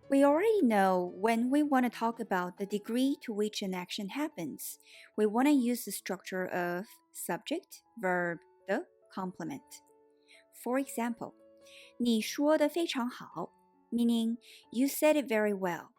We already know when we want to talk about the degree to which an action happens, we want to use the structure of subject, verb, the complement. For example, 你说得非常好, meaning you said it very well.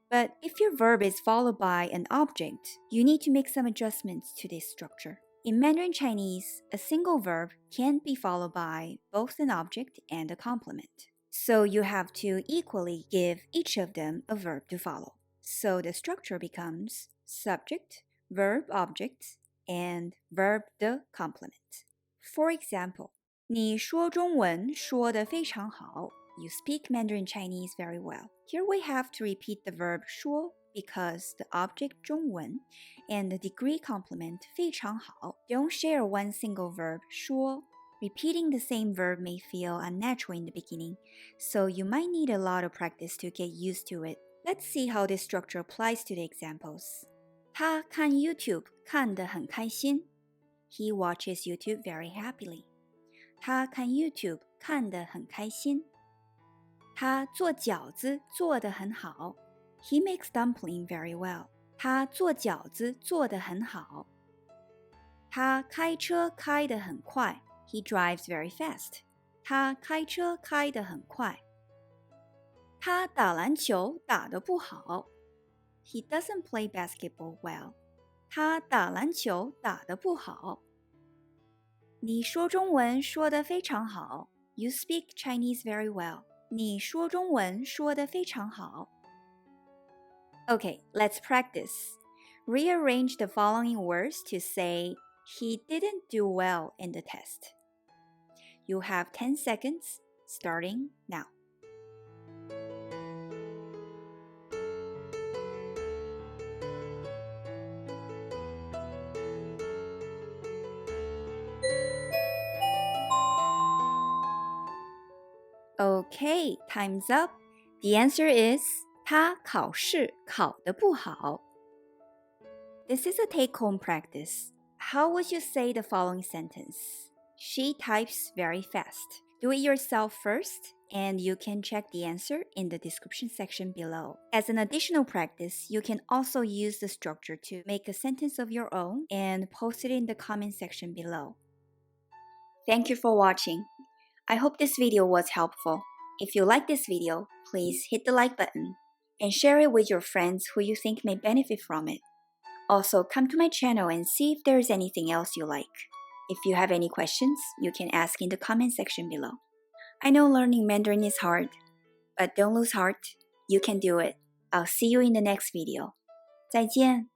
But if your verb is followed by an object, you need to make some adjustments to this structure. In Mandarin Chinese, a single verb can't be followed by both an object and a complement. So you have to equally give each of them a verb to follow. So the structure becomes subject, verb object, and verb the complement. For example, 你说中文说得非常好. You speak Mandarin Chinese very well. Here we have to repeat the verb 说 because the object 中文 and the degree complement 非常好 don't share one single verb 说. Repeating the same verb may feel unnatural in the beginning, so you might need a lot of practice to get used to it. Let's see how this structure applies to the examples. 他看 YouTube 看得很开心. He watches YouTube very happily. 他看 YouTube 看得很开心. 他做饺子做得很好. He makes dumpling very well. 他做饺子做得很好. 他开车开得很快. He drives very fast. 他开车开得很快. 他打篮球打得不好. He doesn't play basketball well. 他打篮球打得不好. 你说中文说得非常好. You speak Chinese very well. 你说中文说得非常好. Okay, let's practice. Rearrange the following words to say, he didn't do well in the test. You have 10 seconds, starting now. Okay, time's up. The answer is 他考试考得不好. This is a take-home practice. How would you say the following sentence? She types very fast. Do it yourself first, and you can check the answer in the description section below. As an additional practice, you can also use the structure to make a sentence of your own and post it in the comment section below. Thank you for watching. I hope this video was helpful. If you like this video, please hit the like button and share it with your friends who you think may benefit from it. Also, come to my channel and see if there is anything else you like. If you have any questions, you can ask in the comment section below. I know learning Mandarin is hard, but don't lose heart. You can do it. I'll see you in the next video. 再见。